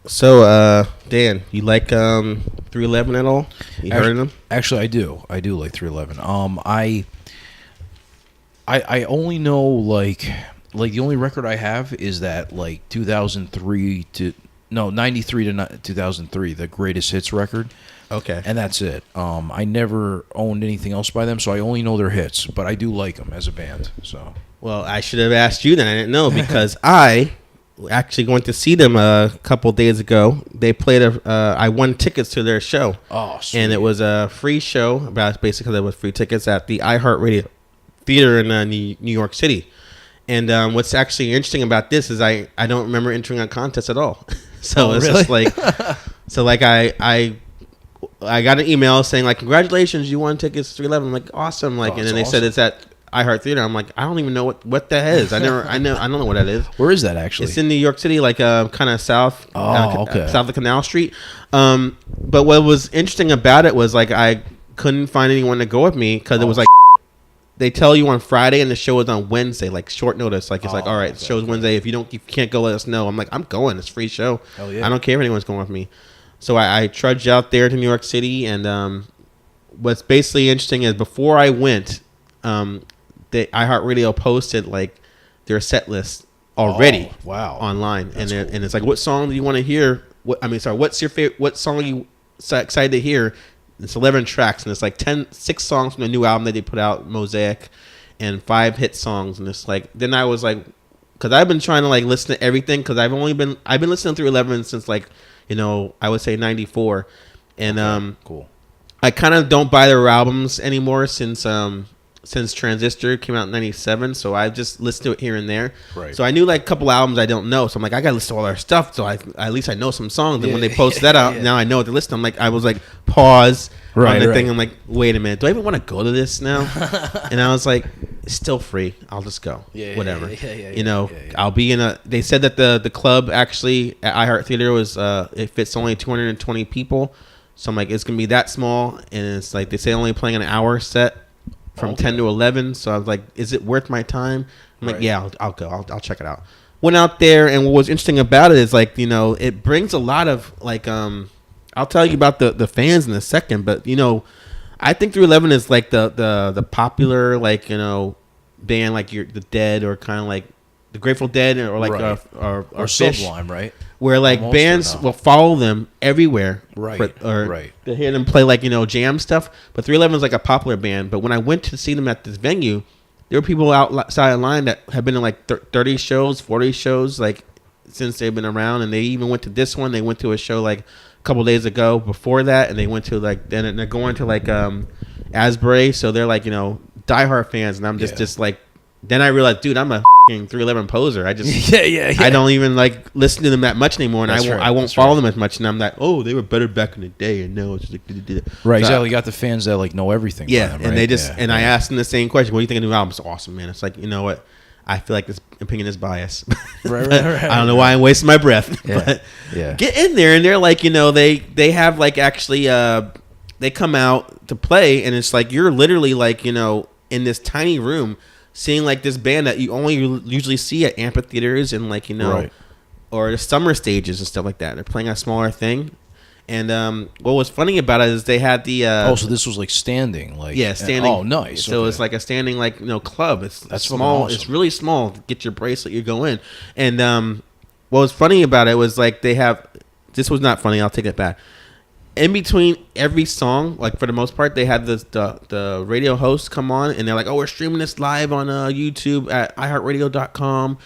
So, Dan, you like 311 at all? You heard of them? Actually, I do. I do like 311. I only know like the only record I have is that like 93 to 2003, the greatest hits record. Okay. And that's it. I never owned anything else by them, so I only know their hits. But I do like them as a band. So. Well, I should have asked you then. I didn't know because I actually went to see them a couple days ago. They played I won tickets to their show. Oh, sweet. And it was a free show. Basically, there was free tickets at the iHeartRadio Theater in New York City. And what's actually interesting about this is I don't remember entering a contest at all. So it's really? just like, I got an email saying like, congratulations, you won tickets to 311. I'm like, awesome. Like, and then they said it's at iHeart Theater. I'm like, I don't even know what that is. I don't know what that is. Where is that actually? It's in New York City, like kind of south. Okay. South of Canal Street. But what was interesting about it was like I couldn't find anyone to go with me because it was like they tell you on Friday and the show is on Wednesday, like short notice. Like it's like, all right, the show's Wednesday. If you can't go, let us know. I'm like, I'm going. It's a free show. Hell yeah. I don't care if anyone's going with me. So I trudged out there to New York City, and what's basically interesting is before I went, the iHeartRadio posted like their set list already. Wow. Online. That's and cool. And it's like, what song do you want to hear? What's your favorite? What song are you so excited to hear? It's 11 tracks, and it's like 6 songs from the new album that they put out, Mosaic, and 5 hit songs. And it's like, then I was like, because I've been trying to like listen to everything, because I've been listening to 11 since like, I would say 94, and cool. I kind of don't buy their albums anymore since Transistor came out in 97, so I just listened to it here and there. Right. So I knew like a couple albums I don't know, so I'm like, I gotta listen to all their stuff, so at least I know some songs. And when they post that out, now I know what to listen to. I was like, pause on the thing. I'm like, wait a minute, do I even want to go to this now? And I was like, it's still free. I'll just go. Whatever. I'll be in a. They said that the club actually at iHeart Theater was it fits only 220 people, so I'm like, it's gonna be that small, and it's like they say only playing an hour set. From 10 to 11, so I was like, is it worth my time? I'm like, yeah, I'll go. I'll check it out. Went out there, and what was interesting about it is like, it brings a lot of like, I'll tell you about the fans in a second, but I think 311 is like the popular like band like the Dead or kind of like the Grateful Dead or like or Fish, Sublime, right? Where like almost bands will follow them everywhere, right? To hear them play like jam stuff. But 311 is like a popular band. But when I went to see them at this venue, there were people outside of line that have been in like 30 shows, 40 shows, like since they've been around, and they even went to this one. They went to a show like a couple days ago before that, and they went to like then they're going to like Asbury, so they're like diehard fans, and I'm just like. Then I realized, dude, I'm a 311 poser. I just I don't even like listen to them that much anymore, and I won't follow them as much. And I'm like, oh, they were better back in the day, and now it's like right. So you got the fans that like know everything. Yeah, them, and right? they just I asked them the same question. What do you think of the new album? It's awesome, man. It's like, you know what? I feel like this opinion is biased. right. I don't know why I'm wasting my breath. But get in there, and they're like, they have like actually they come out to play, and it's like you're literally like in this tiny room. Seeing like this band that you only usually see at amphitheaters and like or the summer stages and stuff like that. They're playing a smaller thing, and what was funny about it is they had the so this was like standing, like standing. Oh, nice. So it's like a standing like club. That's small. Awesome. It's really small. Get your bracelet, you go in. And what was funny about it was like they have. This was not funny. I'll take it back. In between every song, like for the most part, they had the radio hosts come on, and they're like, "Oh, we're streaming this live on YouTube at iHeartRadio.com,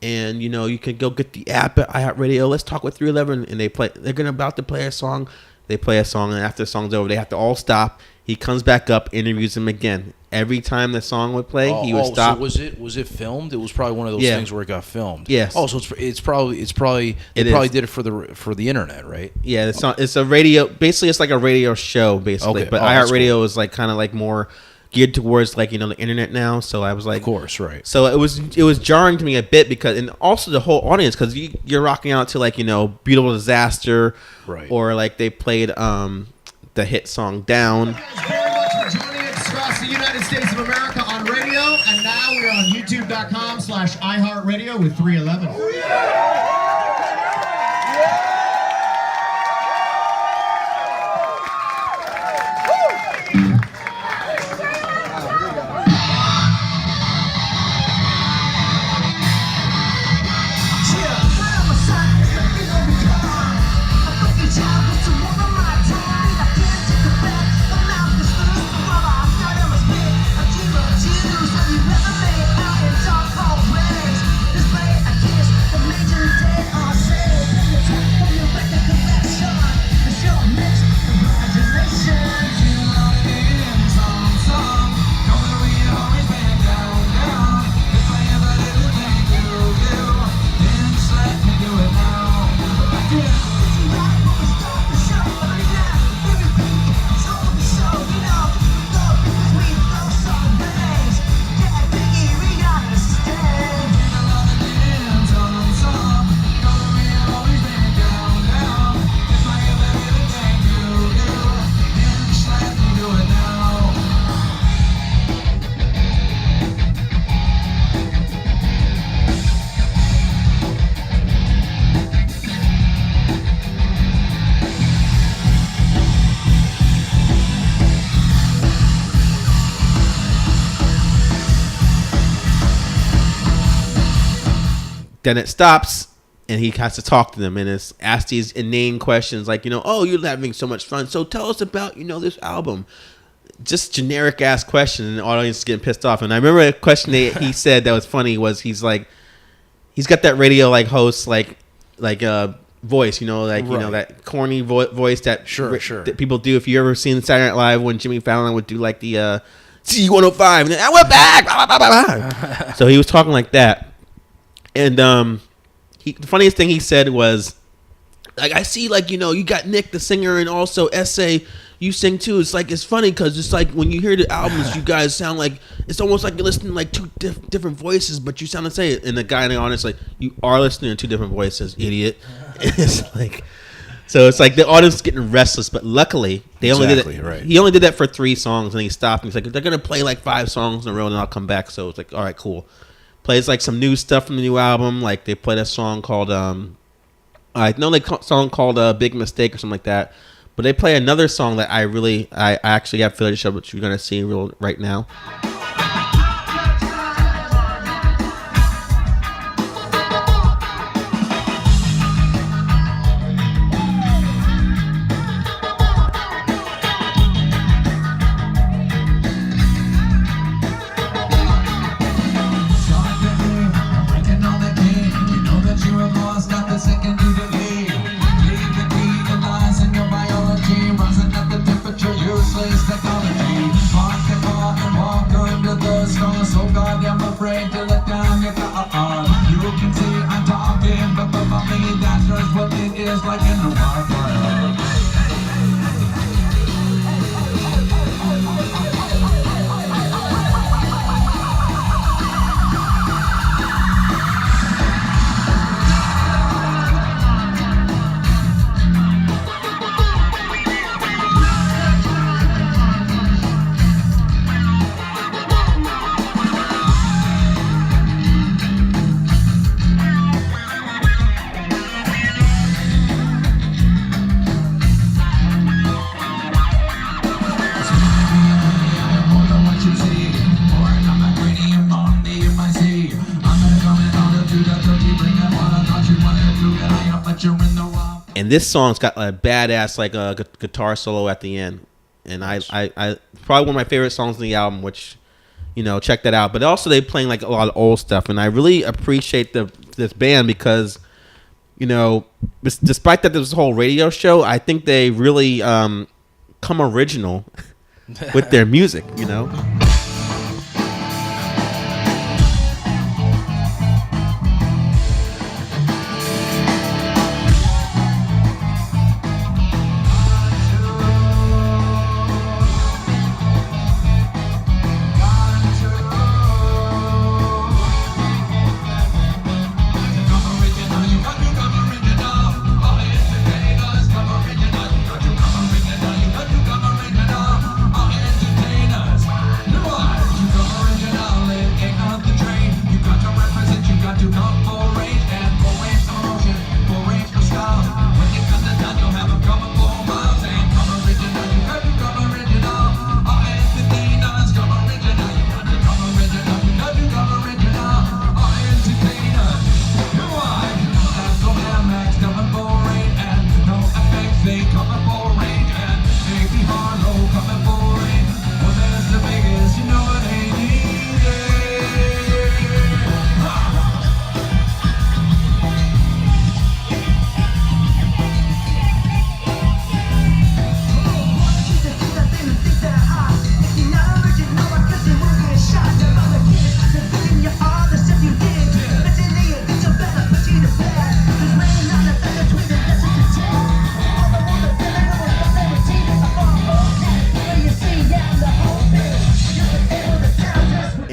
and you can go get the app at iHeartRadio. Let's talk with 311." And they're about to play a song. They play a song, and after the song's over, they have to all stop. He comes back up, interviews him again. Every time the song would play, he would stop. So was it filmed? It was probably one of those things where it got filmed. Yes. Oh, so it's probably they probably did it for the internet, right? Yeah, it's a radio. Basically, it's like a radio show, basically. Okay. But iHeartRadio is like kind of like more geared towards like the internet now. So I was like, of course, right. So it was jarring to me a bit because, and also the whole audience, because you're rocking out to like Beautiful Disaster, right? Or like they played the hit song Down. Thank you very much for joining us across the United States of America on radio, and now we're on YouTube.com/iHeartRadio with 311. then it stops. And he has to talk to them and is asked these inane questions like, oh, you're having so much fun. So tell us about, this album. Just generic ass question, and the audience is getting pissed off. And I remember a question that he said that was funny was he's got that radio like host like voice, that corny voice that that people do. If you ever seen Saturday Night Live when Jimmy Fallon would do like the C105 and then I went back. Blah, blah, blah, blah. So he was talking like that, and the funniest thing he said was, like, I see, like, you got Nick, the singer, and also S.A., you sing, too. It's, like, it's funny because it's, like, when you hear the albums, you guys sound like, it's almost like you're listening to, like, two different voices, but you sound the same. And the guy in the audience, like, you are listening to two different voices, idiot. And it's, like, so it's, like, the audience is getting restless, but luckily, they only did it. Right. He only did that for 3 songs, and he stopped, and he's like, they're going to play, like, 5 songs in a row, and I'll come back. So it's like, all right, cool. Plays like some new stuff from the new album. Like they played a song called song called Big Mistake or something like that. But they play another song that I actually have footage of, which you're gonna see right now. And this song's got a badass like a guitar solo at the end, and nice. I probably one of my favorite songs on the album. Which, check that out. But also they playing like a lot of old stuff, and I really appreciate this band because, despite that this whole radio show, I think they really come original with their music.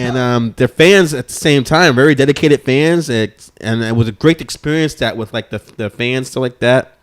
And they're fans at the same time, very dedicated fans, and it was a great experience that with like the fans still like that.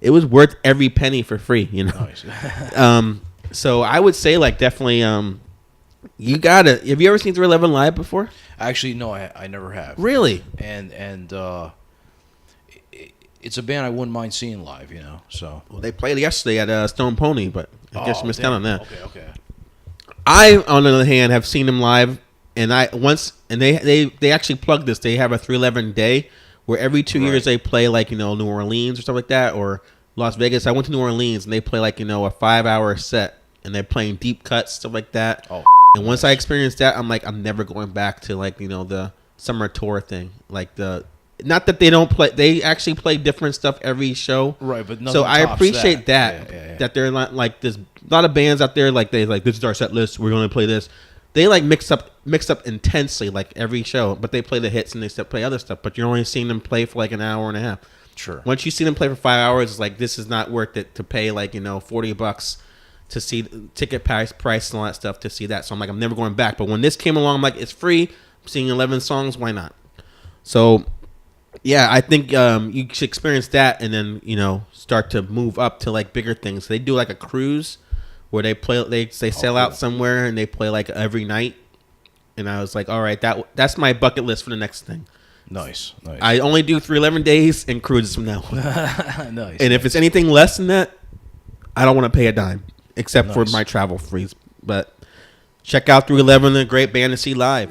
It was worth every penny for free, Nice. So I would say like definitely you gotta. Have you ever seen 311 live before? Actually, no, I never have. Really? And it's a band I wouldn't mind seeing live, So well, they played yesterday at Stone Pony, but I guess you missed out on that. Okay. I, on the other hand, have seen them live, and they actually plugged this. They have a 311 day where every 2 years they play like, New Orleans or stuff like that, or Las Vegas. I went to New Orleans and they play like, a 5-hour set, and they're playing deep cuts, stuff like that. Oh, and once I experienced that, I'm like, I'm never going back to like, the summer tour thing. Like not that they don't play, they actually play different stuff every show. Right, but so I appreciate that. That they're not like, there's a lot of bands out there like this is our set list, we're going to play this. They like mix up intensely like every show, but they play the hits and they still play other stuff. But you're only seeing them play for like an hour and a half. Sure. Once you see them play for 5 hours, it's like, this is not worth it to pay like, $40 to see ticket price and all that stuff to see that. So I'm like, I'm never going back. But when this came along, I'm like, it's free. I'm seeing 11 songs. Why not? So yeah, I think you should experience that and then, start to move up to like bigger things. They do like a cruise where they play, they sail out somewhere and they play like every night. And I was like, all right, that's my bucket list for the next thing. Nice. I only do 311 days and cruises from now on. Nice. And if it's anything less than that, I don't want to pay a dime except for my travel fees. But check out 311, a great band to see live.